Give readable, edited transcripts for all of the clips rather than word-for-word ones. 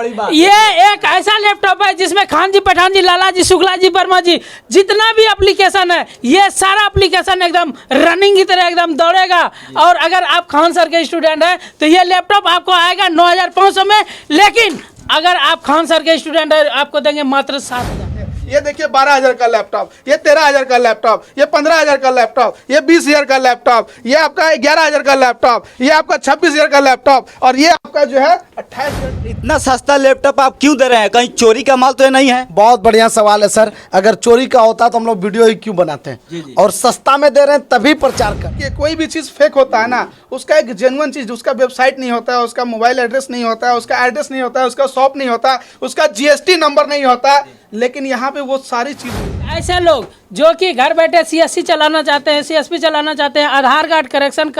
ये एक ऐसा लैपटॉप है जिसमें खान जी, पठान जी, लाला जी, शुक्ला जी, वर्मा जी, जितना भी एप्लीकेशन है ये सारा एप्लीकेशन एकदम रनिंग की तरह एकदम दौड़ेगा। और अगर आप खान सर के स्टूडेंट हैं तो ये लैपटॉप आपको आएगा 9,500 में, लेकिन अगर आप खान सर के स्टूडेंट हैं आपको देंगे मात्र 7,000। ये देखिए 12,000 का लैपटॉप, ये 13,000 का लैपटॉप, ये 15,000 का लैपटॉप, ये 20,000 का लैपटॉप, ये आपका 11,000 का लैपटॉप, ये आपका 26,000 का लैपटॉप और ये आपका जो है 28,000। इतना सस्ता लैपटॉप आप क्यों दे रहे हैं? कहीं चोरी का माल तो ये नहीं है? बहुत बढ़िया सवाल है सर। अगर चोरी का होता तो हम लोग वीडियो ही क्यों बनाते हैं? और सस्ता में दे रहे हैं तभी प्रचार कर। ये कोई भी चीज फेक होता है ना, उसका एक जेन्युइन चीज, उसका वेबसाइट नहीं होता है, उसका मोबाइल एड्रेस नहीं होता है, उसका एड्रेस नहीं होता है, उसका शॉप नहीं होता, उसका GST नंबर नहीं होता, लेकिन यहाँ पे वो सारी चीज। ऐसे लोग जो कि घर बैठे CSC चलाना चाहते हैं, CSP चलाना चाहते हैं, आधार कार्ड करेक्शन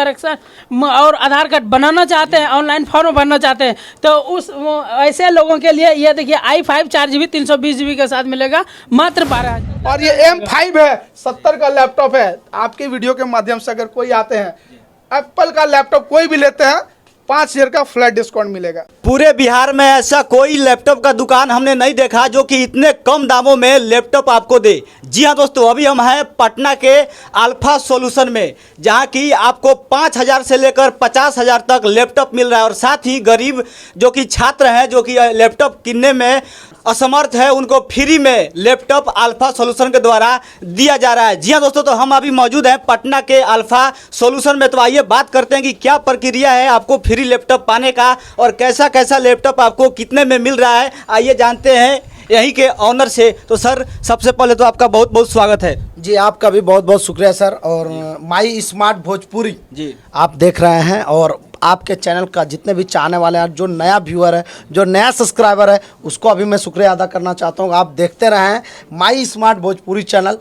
और आधार कार्ड बनाना चाहते हैं, ऑनलाइन फॉर्म भरना चाहते हैं, तो उस ऐसे लोगों के लिए ये देखिए i5 4GB 320GB के साथ मिलेगा मात्र 12,000। और ये M5 है, 70 का लैपटॉप है। आपके वीडियो के माध्यम से अगर कोई आते हैं, एप्पल का लैपटॉप कोई भी लेते हैं 5,000 का फ्लैट डिस्काउंट मिलेगा। पूरे बिहार में ऐसा कोई लैपटॉप का दुकान हमने नहीं देखा जो कि इतने कम दामों में लैपटॉप आपको दे। जी हाँ दोस्तों, अभी हम हैं पटना के अल्फा सॉल्यूशन में, जहाँ की आपको 5,000 से लेकर 50,000 तक लैपटॉप मिल रहा है। और साथ ही गरीब जो कि छात्र हैं, जो कि लैपटॉप किनने में असमर्थ है, उनको फ्री में लैपटॉप अल्फा सॉल्यूशन के द्वारा दिया जा रहा है। जी हाँ दोस्तों, तो हम अभी मौजूद हैं पटना के अल्फा सॉल्यूशन में। तो आइए बात करते हैं कि क्या प्रक्रिया है आपको फ्री लैपटॉप पाने का और कैसा कैसा लैपटॉप आपको कितने में मिल रहा है। आइए जानते हैं यहीं के ऑनर से। तो सर, सबसे पहले तो आपका बहुत बहुत स्वागत है। जी, आपका भी बहुत बहुत शुक्रिया सर। और माई स्मार्ट भोजपुरी जी आप देख रहे हैं, और आपके चैनल का जितने भी चाहने वाले हैं, जो नया व्यूअर है, जो नया सब्सक्राइबर है, उसको अभी मैं शुक्रिया अदा करना चाहता हूँ। आप देखते रहें माई स्मार्ट भोजपुरी चैनल।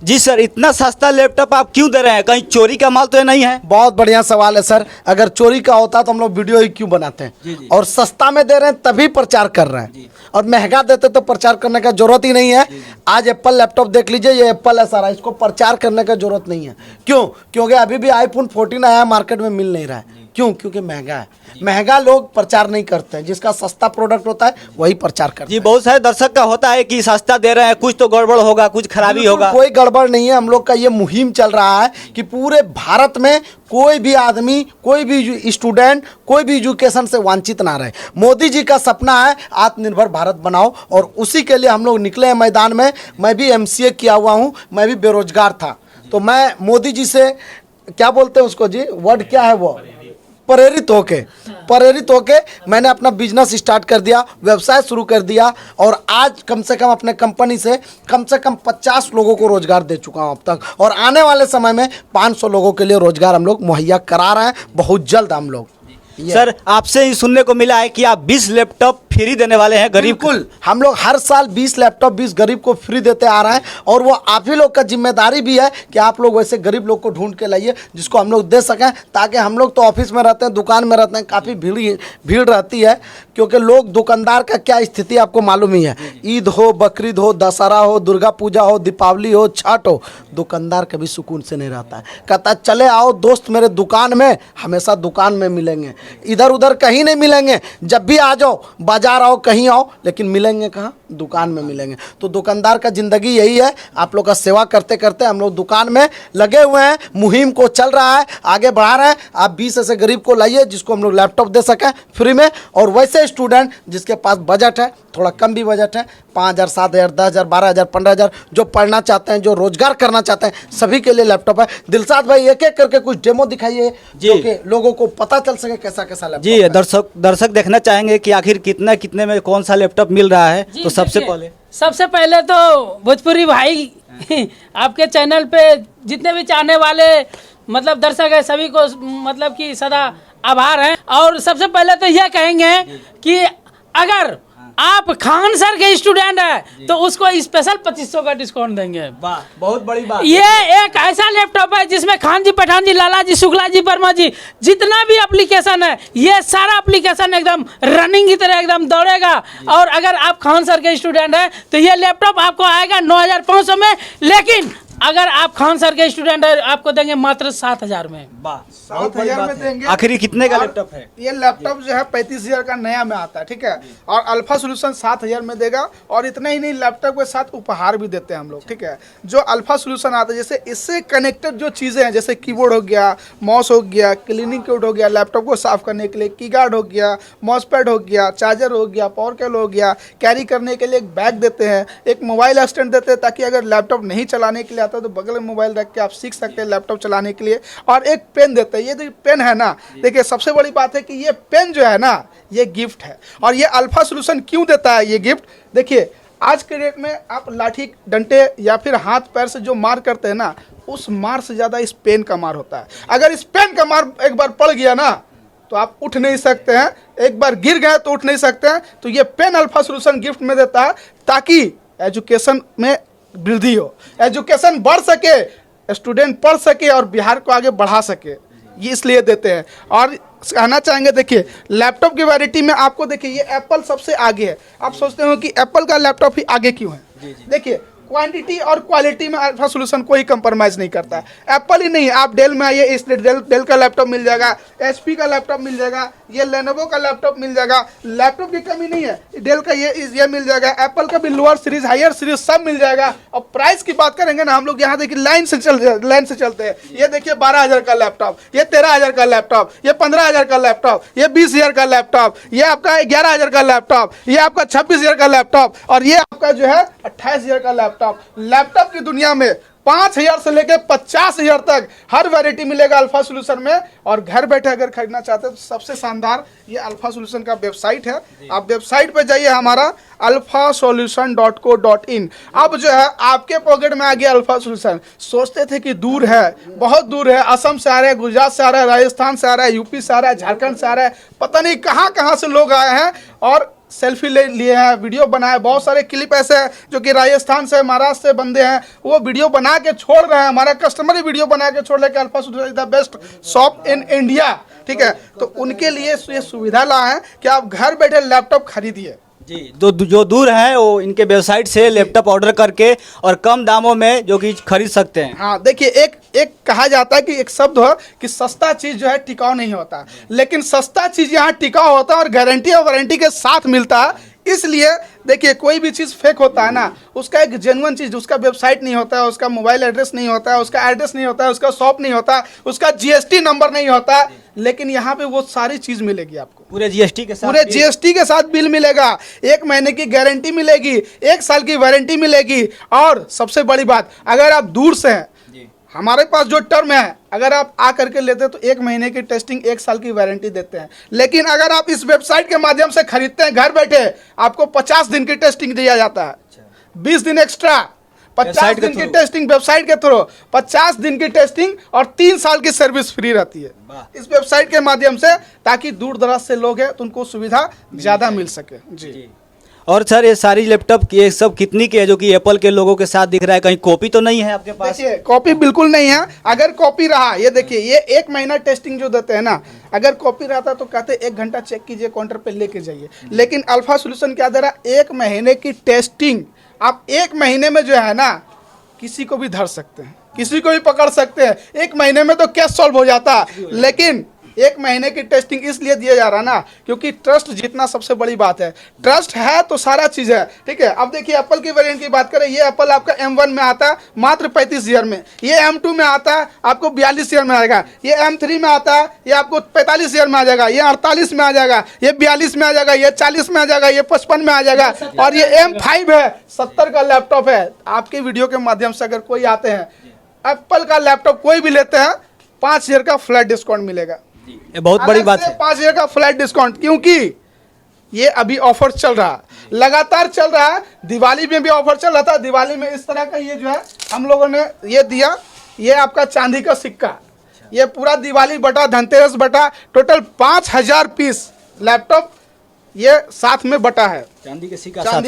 जी सर, इतना सस्ता लैपटॉप आप क्यों दे रहे हैं? कहीं चोरी का माल तो ये नहीं है? बहुत बढ़िया सवाल है सर। अगर चोरी का होता तो हम लोग वीडियो ही क्यों बनाते हैं? और सस्ता में दे रहे हैं तभी प्रचार कर रहे हैं, और महंगा देते तो प्रचार करने का जरूरत ही नहीं है। आज एप्पल लैपटॉप देख लीजिए, ये एप्पल है सारा, इसको प्रचार करने का जरूरत नहीं है। क्यों? क्योंकि अभी भी iPhone 14 आया, मार्केट में मिल नहीं रहा है। क्यों? क्योंकि महंगा है। महंगा लोग प्रचार नहीं करते हैं, जिसका सस्ता प्रोडक्ट होता है वही प्रचार करते हैं। जी, बहुत सारे दर्शक का होता है कि सस्ता दे रहे हैं, कुछ तो गड़बड़ होगा, कुछ खराबी होगा। कोई गड़बड़ नहीं है। हम लोग का ये मुहिम चल रहा है कि पूरे भारत में कोई भी आदमी, कोई भी स्टूडेंट, कोई भी एजुकेशन से वंचित ना रहे। मोदी जी का सपना है आत्मनिर्भर भारत बनाओ, और उसी के लिए हम लोग निकले हैं मैदान में। मैं भी MCA किया हुआ हूँ, मैं भी बेरोजगार था, तो मैं मोदी जी से, क्या बोलते हैं उसको जी, वर्ड क्या है वो, प्रेरित होके मैंने अपना बिजनेस स्टार्ट कर दिया, व्यवसाय शुरू कर दिया। और आज कम से कम अपने कंपनी से कम 50 लोगों को रोजगार दे चुका हूं अब तक, और आने वाले समय में 500 लोगों के लिए रोजगार हम लोग मुहैया करा रहे हैं बहुत जल्द हम लोग। सर, आपसे ही सुनने को मिला है कि आप 20 लैपटॉप फ्री देने वाले हैं गरीब को। बिल्कुल, हम लोग हर साल 20 लैपटॉप 20 गरीब को फ्री देते आ रहे हैं, और वो आप ही लोग का जिम्मेदारी भी है कि आप लोग वैसे गरीब लोग को ढूंढ के लाइए जिसको हम लोग दे सकें, ताकि हम लोग तो ऑफिस में रहते हैं, दुकान में रहते हैं, काफ़ी भीड़ रहती है। क्योंकि लोग, दुकानदार का क्या स्थिति आपको मालूम ही है। ईद हो, बकरीद हो, दशहरा हो, दुर्गा पूजा हो, दीपावली हो, छठ हो, दुकानदार कभी सुकून से नहीं रहता है। कहता चले आओ दोस्त मेरे दुकान में, हमेशा दुकान में मिलेंगे, इधर उधर कहीं नहीं मिलेंगे। जब भी आ जाओ, बाजार आओ, कहीं आओ, लेकिन मिलेंगे कहाँ? दुकान में मिलेंगे। तो दुकानदार का जिंदगी यही है। आप लोग का सेवा करते करते हम लोग दुकान में लगे हुए हैं, मुहिम को चल रहा है, आगे बढ़ा रहे हैं। आप 20 ऐसे गरीब को लाइए जिसको हम लोग लैपटॉप दे सकें फ्री में। और वैसे स्टूडेंट जिसके पास बजट है, थोड़ा कम भी बजट है, 5,000, 7,000, 10,000, 12,000, 15,000, जो पढ़ना चाहते हैं, जो रोजगार करना चाहते हैं, सभी के लिए लैपटॉप है। दिलसाद भाई, एक एक करके कुछ डेमो दिखाइए जो कि लोगों को पता चल सके कैसा कैसा लैपटॉप। जी, दर्शक देखना चाहेंगे कि आखिर कितने में कौन सा लैपटॉप मिल रहा है। तो सबसे पहले तो भोजपुरी भाई आपके चैनल पे जितने भी चाहने वाले मतलब दर्शक है, सभी को मतलब कि सदा आभार है। और सबसे पहले तो यह कहेंगे कि अगर आप खान सर के स्टूडेंट है तो उसको स्पेशल 2500 का डिस्काउंट देंगे। वाह, बहुत बड़ी बात। ये एक ऐसा लैपटॉप है जिसमें खान जी, पठान जी, लाला जी, शुक्ला जी, वर्मा जी, जितना भी एप्लीकेशन है ये सारा एप्लीकेशन एकदम रनिंग की तरह एकदम दौड़ेगा। और अगर आप खान सर के स्टूडेंट हैं तो ये लैपटॉप आपको आएगा 9,500 में, लेकिन अगर आप खान सर के स्टूडेंट है आपको देंगे मात्र 7,000 में। 7,000 में देंगे। आखिर कितने का और लैपटॉप है? ये लैपटॉप जो है 35,000 का नया में आता है, ठीक है। और अल्फा सोल्यूशन 7,000 में देगा। और इतना ही नहीं, लैपटॉप के साथ उपहार भी देते हैं हम लोग, ठीक है। जो अल्फा सोल्यूशन आता है, जैसे इससे कनेक्टेड जो चीज़ें हैं, जैसे कीबोर्ड हो गया, माउस हो गया, क्लीनिंग किट हो गया, लैपटॉप को साफ करने के लिए की गार्ड हो गया, माउस पैड हो गया, चार्जर हो गया, पावर केबल हो गया, कैरी करने के लिए एक बैग देते हैं, एक मोबाइल स्टैंड देते हैं ताकि अगर लैपटॉप नहीं चलाने के लिए आता तो बगल में मोबाइल रख के आप सीख सकते हैं लैपटॉप चलाने के लिए। और एक पेन देते हैं। ये जो पेन है ना, देखिए सबसे बड़ी बात है कि ये पेन जो है ना, ये गिफ्ट है। और ये अल्फा सोल्यूशन क्यों देता है ये गिफ्ट? देखिए आज के डेट में आप लाठी डंडे या फिर हाथ पैर से जो मार करते हैं ना, उस मार से ज़्यादा इस पेन का मार होता है। अगर इस पेन का मार एक बार पड़ गया ना तो आप उठ नहीं सकते हैं, एक बार गिर गए तो उठ नहीं सकते हैं। तो ये पेन अल्फा सोल्यूशन गिफ्ट में देता है ताकि एजुकेशन में वृद्धि हो, एजुकेशन बढ़ सके, स्टूडेंट पढ़ सके और बिहार को आगे बढ़ा सके, ये इसलिए देते हैं। और कहना चाहेंगे, देखिए लैपटॉप की वैरायटी में आपको देखिए ये एप्पल सबसे आगे है। आप सोचते हो कि एप्पल का लैपटॉप ही आगे क्यों है? देखिए क्वांटिटी और क्वालिटी में अल्फा सोल्यूशन कोई कंप्रोमाइज़ नहीं करता है। एप्पल ही नहीं, आप डेल में आइए, इस डेल का लैपटॉप मिल जाएगा, एचपी का लैपटॉप मिल जाएगा, ये लेनोवो का लैपटॉप मिल जाएगा। लैपटॉप की कमी नहीं है, डेल का ये मिल जाएगा, एप्पल का भी लोअर सीरीज हायर सीरीज सब मिल जाएगा। और प्राइस की बात करेंगे ना हम लोग, यहाँ देखिए लाइन से चलते हैं। ये देखिए 12,000 का लैपटॉप, ये 13,000 का लैपटॉप, ये 15,000 का लैपटॉप, ये 20,000 का लैपटॉप, ये आपका 11,000 का लैपटॉप, ये आपका 26,000 का लैपटॉप, और ये आपका जो है 28,000 का लैपटॉप की दुनिया में 5,000 से लेकर 50,000 तक हर वैरायटी मिलेगा अल्फा सोल्यूशन में। और घर बैठे अगर खरीदना चाहते हैं तो सबसे शानदार ये अल्फा सोल्यूशन का वेबसाइट है। आप वेबसाइट पे जाइए, हमारा alphasolution.co.in। अब जो है आपके पॉकेट में आ गया अल्फा सोल्यूशन। सोचते थे कि दूर है, बहुत दूर है, असम से आ रहा है, गुजरात से आ रहा है, राजस्थान से आ रहा है, यूपी से आ रहा है, झारखंड से आ रहा है, पता नहीं कहाँ कहाँ से लोग आए हैं और सेल्फी ले लिए हैं, वीडियो बनाए। बहुत सारे क्लिप ऐसे हैं जो कि राजस्थान से, महाराष्ट्र से बंदे हैं, वो वीडियो बना के छोड़ रहे हैं। हमारा कस्टमर ही वीडियो बना के छोड़ रहे कि alpha solution is the best shop in India, ठीक है। तो उनके लिए ये सुविधा लाए हैं कि आप घर बैठे लैपटॉप खरीदिए जी। जो दूर है वो इनके वेबसाइट से लैपटॉप ऑर्डर करके और कम दामों में जो कि खरीद सकते हैं। हाँ देखिए, एक कहा जाता है कि एक शब्द हो कि सस्ता चीज जो है टिकाऊ नहीं होता, लेकिन सस्ता चीज यहाँ टिकाऊ होता है और गारंटी और वारंटी के साथ मिलता है। इसलिए देखिए कोई भी चीज़ फेक होता है ना, उसका एक जेन्युइन चीज़, उसका वेबसाइट नहीं होता है, उसका मोबाइल एड्रेस नहीं होता है, उसका एड्रेस नहीं होता है, उसका शॉप नहीं होता, उसका जीएसटी नंबर नहीं होता, लेकिन यहाँ पे वो सारी चीज़ मिलेगी आपको पूरे जीएसटी के साथ बिल मिलेगा, 1 महीने की गारंटी मिलेगी, 1 साल की वारंटी मिलेगी। और सबसे बड़ी बात, अगर आप दूर से हैं, हमारे पास जो टर्म है, अगर आप आ करके लेते हैं तो 1 महीने की टेस्टिंग, 1 साल की वारंटी देते हैं। लेकिन अगर आप इस वेबसाइट के माध्यम से खरीदते हैं घर बैठे, आपको 50 दिन की टेस्टिंग दिया जाता है, 20 दिन एक्स्ट्रा, 50 दिन की टेस्टिंग वेबसाइट के थ्रू, 50 दिन की टेस्टिंग और 3 साल की सर्विस फ्री रहती है इस वेबसाइट के माध्यम से, ताकि दूर दराज से लोग हैं तो उनको सुविधा ज़्यादा मिल सके जी। और सर ये सारी लैपटॉप ये सब कितनी की है जो कि एप्पल के लोगों के साथ दिख रहा है? कहीं कॉपी तो नहीं है आपके पास? देखिए कॉपी बिल्कुल नहीं है। अगर कॉपी रहा, ये देखिए ये 1 महीना टेस्टिंग जो देते हैं ना, अगर कॉपी रहता तो कहते 1 घंटा चेक कीजिए, काउंटर पे लेके जाइए। लेकिन अल्फा सोल्यूशन क्या दे रहा है, 1 महीने की टेस्टिंग। आप 1 महीने में जो है ना किसी को भी धर सकते हैं, किसी को भी पकड़ सकते हैं। 1 महीने में तो केस सॉल्व हो जाता, लेकिन 1 महीने की टेस्टिंग इसलिए दिया जा रहा ना क्योंकि ट्रस्ट जीतना सबसे बड़ी बात है। ट्रस्ट है तो सारा चीज़ है, ठीक है। अब देखिए एप्पल की वेरिएंट की बात करें, ये एप्पल आपका M1 में आता है मात्र 35,000 में, ये M2 में आता है आपको 42,000 में आएगा, ये M3 में आता है ये आपको 45,000 में आ जाएगा, ये 48 में आ जाएगा, ये 42 में आ जाएगा, ये 40 में आ जाएगा, ये 55 में आ जाएगा, और ये M5 है 70 का लैपटॉप है। आपके वीडियो के माध्यम से अगर कोई आते हैं, एप्पल का लैपटॉप कोई भी लेते हैं, 5,000 का फ्लैट डिस्काउंट मिलेगा। ये बहुत बड़ी बात है, 5,000 का फ्लैट डिस्काउंट, क्योंकि ये अभी ऑफर चल रहा है, लगातार चल रहा है। दिवाली में भी ऑफर चल रहा था, दिवाली में इस तरह का ये जो है हम लोगों ने ये दिया, ये आपका चांदी का सिक्का, ये पूरा दिवाली बटा धनतेरस बटा टोटल 5,000 पीस लैपटॉप ये साथ में बटा है, चांदी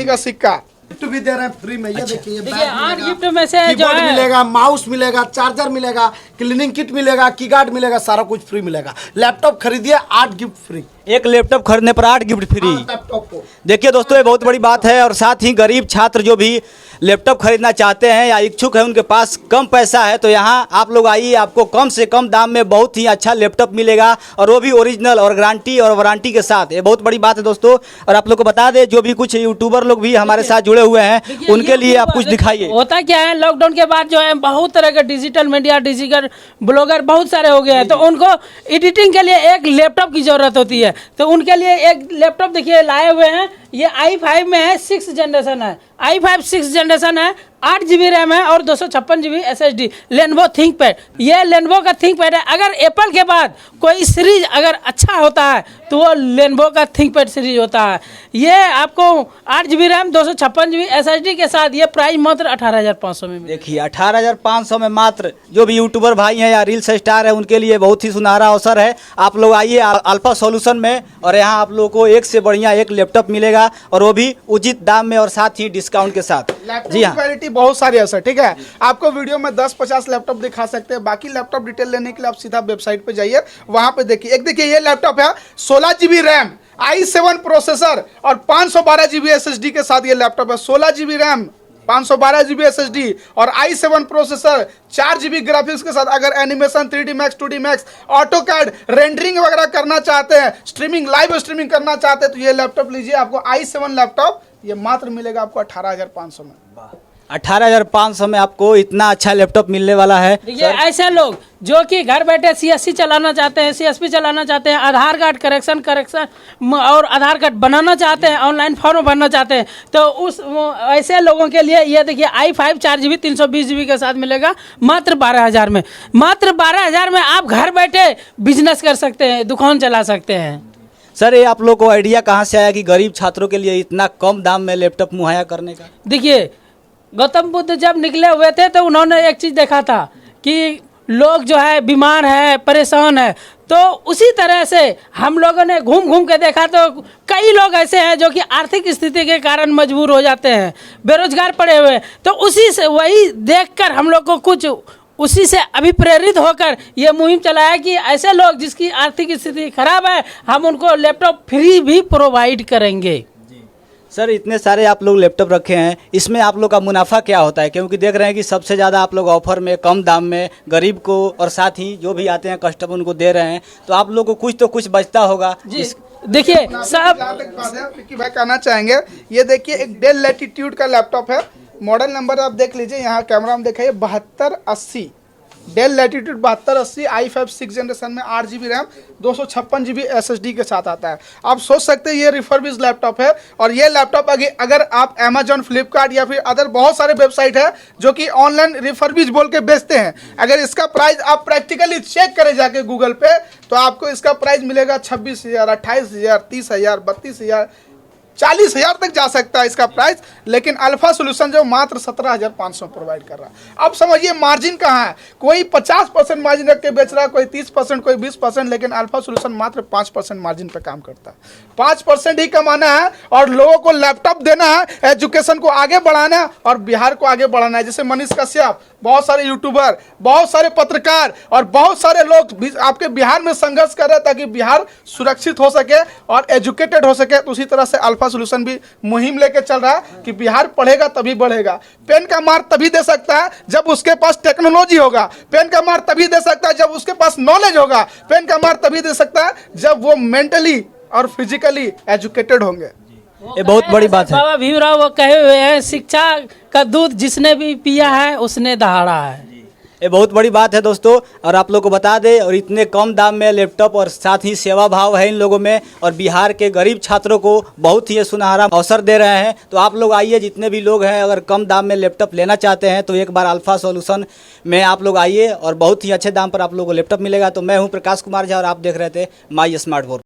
का सिक्का गिफ्ट भी दे रहे हैं फ्री में। ये देखिए ये बैग 8 मिलेगा, गिफ्ट में से जो कीबोर्ड है मिलेगा, माउस मिलेगा, चार्जर मिलेगा, क्लीनिंग किट मिलेगा, की गार्ड मिलेगा, सारा कुछ फ्री मिलेगा। लैपटॉप खरीदिए 8 गिफ्ट फ्री। एक लैपटॉप खरीदने पर 8 गिफ्ट फ्री। लैपटॉप को देखिए दोस्तों, ये बहुत बड़ी बात है। और साथ ही गरीब छात्र जो भी लैपटॉप खरीदना चाहते हैं या इच्छुक है, उनके पास कम पैसा है, तो यहाँ आप लोग आइए, आपको कम से कम दाम में बहुत ही अच्छा लैपटॉप मिलेगा, और वो भी ओरिजिनल और गारंटी और वारंटी के साथ। ये बहुत बड़ी बात है दोस्तों। और आप लोग को बता दें, जो भी कुछ यूट्यूबर लोग भी हमारे साथ जुड़े हुए हैं, उनके लिए आप कुछ दिखाइए। होता क्या है, लॉकडाउन के बाद जो है बहुत तरह के डिजिटल मीडिया, डिजिटल ब्लॉगर बहुत सारे हो गए हैं, तो उनको एडिटिंग के लिए एक लैपटॉप की जरूरत होती है। तो उनके लिए एक लैपटॉप देखिए लाए हुए हैं। ये i5 में है, 6th जनरेशन है। i5 6th जनरेशन है, 8 GB रैम है और 256 GB SSD। लेनोवो थिंकपैड, ये लेनोवो का थिंकपैड है। अगर एप्पल के बाद कोई सीरीज अगर अच्छा होता है तो वो लेनोवो का थिंकपैड सीरीज होता है। ये आपको 8 GB रैम 256 GB SSD के साथ ये प्राइस मात्र 18,500 में। देखिए 18,500 में मात्र। जो भी यूट्यूबर भाई हैं या रील्स स्टार है, उनके लिए बहुत ही सुनहरा अवसर है। आप लोग आइए अल्फा सॉल्यूशन में, और यहाँ आप लोगों को एक से बढ़िया एक लैपटॉप मिलेगा, और वो भी उचित दाम में और साथ ही डिस्काउंट के साथ। जी हाँ, क्वालिटी बहुत सारी है सर, ठीक है। आपको वीडियो में 10-50 लैपटॉप दिखा सकते हैं। बाकी लैपटॉप डिटेल लेने के लिए आप सीधा वेबसाइट पे जाइए, वहां पे देखिए। एक देखिए ये लैपटॉप है, 16 GB रैम, i7 प्रोसेसर और 512 GB SSD के साथ ये लैपटॉप है। 16 GB रैम, 512 GB SSD और i7 प्रोसेसर, 4 GB ग्राफिक्स के साथ। अगर animation 3D Max, 2D Max, AutoCAD, rendering वगैरह करना चाहते हैं, स्ट्रीमिंग, लाइव स्ट्रीमिंग करना चाहते हैं, तो ये लैपटॉप लीजिए। आपको i7 लैपटॉप ये मात्र मिलेगा आपको 18,500 में। 18,500 में आपको इतना अच्छा लैपटॉप मिलने वाला है। देखिए ऐसे लोग जो कि घर बैठे CSC चलाना चाहते हैं, CSP चलाना चाहते हैं, आधार कार्ड करेक्शन और आधार कार्ड बनाना चाहते हैं, ऑनलाइन फॉर्म भरना चाहते हैं, तो उस ऐसे लोगों के लिए ये देखिए i5 4 GB 320 GB के साथ मिलेगा मात्र 12,000 में। मात्र 12,000 में आप घर बैठे बिजनेस कर सकते हैं, दुकान चला सकते हैं। सर, ये आप लोग को आइडिया कहाँ से आया कि गरीब छात्रों के लिए इतना कम दाम में लैपटॉप मुहैया करने का? देखिए गौतम बुद्ध जब निकले हुए थे तो उन्होंने एक चीज़ देखा था कि लोग जो है बीमार है, परेशान है, तो उसी तरह से हम लोगों ने घूम घूम के देखा तो कई लोग ऐसे हैं जो कि आर्थिक स्थिति के कारण मजबूर हो जाते हैं, बेरोजगार पड़े हुए। तो उसी से वही देखकर हम लोग को कुछ उसी से अभिप्रेरित होकर ये मुहिम चलाया कि ऐसे लोग जिसकी आर्थिक स्थिति खराब है, हम उनको लैपटॉप फ्री भी प्रोवाइड करेंगे। सर, इतने सारे आप लोग लैपटॉप रखे हैं, इसमें आप लोग का मुनाफा क्या होता है? क्योंकि देख रहे हैं कि सबसे ज़्यादा आप लोग ऑफर में कम दाम में गरीब को और साथ ही जो भी आते हैं कस्टमर उनको दे रहे हैं, तो आप लोग को कुछ तो कुछ बचता होगा। जी देखिए साहब, विक्की भाई कहना चाहेंगे, ये देखिए एक डेल लैटिट्यूड का लैपटॉप है। मॉडल नंबर आप देख लीजिए, यहाँ कैमरा में दिखाइए, 7280 डेल लैटिट्यूड 7280 i5 6 जनरेशन में 8 GB रैम 256 GB SSD के साथ आता है। आप सोच सकते हैं ये रिफर्बिश लैपटॉप है। और ये लैपटॉप अगर आप अमेजॉन, फ्लिपकार्ट या फिर अदर बहुत सारे वेबसाइट है जो कि ऑनलाइन रिफर्बिश बोल के बेचते हैं, अगर इसका प्राइस आप प्रैक्टिकली चेक करें जाके गूगल पे, तो आपको इसका प्राइस मिलेगा 26,000, 28,000, 30,000, 32,000, 40,000 तक जा सकता है इसका प्राइस। लेकिन अल्फा सोल्यूशन जो मात्र 17,500 प्रोवाइड कर रहा है। अब समझिए मार्जिन कहाँ है। कोई 50% मार्जिन रख के बेच रहा है, कोई 30%, कोई 20%, लेकिन अल्फा सोल्यूशन मात्र 5% मार्जिन पे काम करता है। 5% ही कमाना है और लोगों को लैपटॉप देना है, एजुकेशन को आगे बढ़ाना है और बिहार को आगे बढ़ाना है। जैसे मनीष कश्यप, बहुत सारे यूट्यूबर, बहुत सारे पत्रकार और बहुत सारे लोग आपके बिहार में संघर्ष कर रहे हैं ताकि बिहार सुरक्षित हो सके और एजुकेटेड हो सके। तो उसी तरह से अल्फा सोल्यूशन भी मुहिम लेके चल रहा है कि बिहार पढ़ेगा तभी बढ़ेगा। पेन का मार तभी दे सकता है जब उसके पास टेक्नोलॉजी होगा। पेन का मार तभी दे सकता है जब उसके पास नॉलेज होगा। पेन का मार तभी दे सकता है जब वो मेंटली और फिजिकली एजुकेटेड होंगे। ये बहुत बड़ी बात है। बाबा भीमराव वो कहे हुए हैं, शिक्षा का दूध जिसने भी पिया है उसने दहाड़ा है। ये बहुत बड़ी बात है दोस्तों। और आप लोग को बता दें, और इतने कम दाम में लैपटॉप और साथ ही सेवा भाव है इन लोगों में, और बिहार के गरीब छात्रों को बहुत ही सुनहरा अवसर दे रहे हैं। तो आप लोग आइए, जितने भी लोग हैं, अगर कम दाम में लैपटॉप लेना चाहते हैं तो एक बार अल्फा सॉल्यूशन में आप लोग आइए और बहुत ही अच्छे दाम पर आप लोगों को लैपटॉप मिलेगा। तो मैं हूँ प्रकाश कुमार झा और आप देख रहे थे माई स्मार्ट बोर्ड।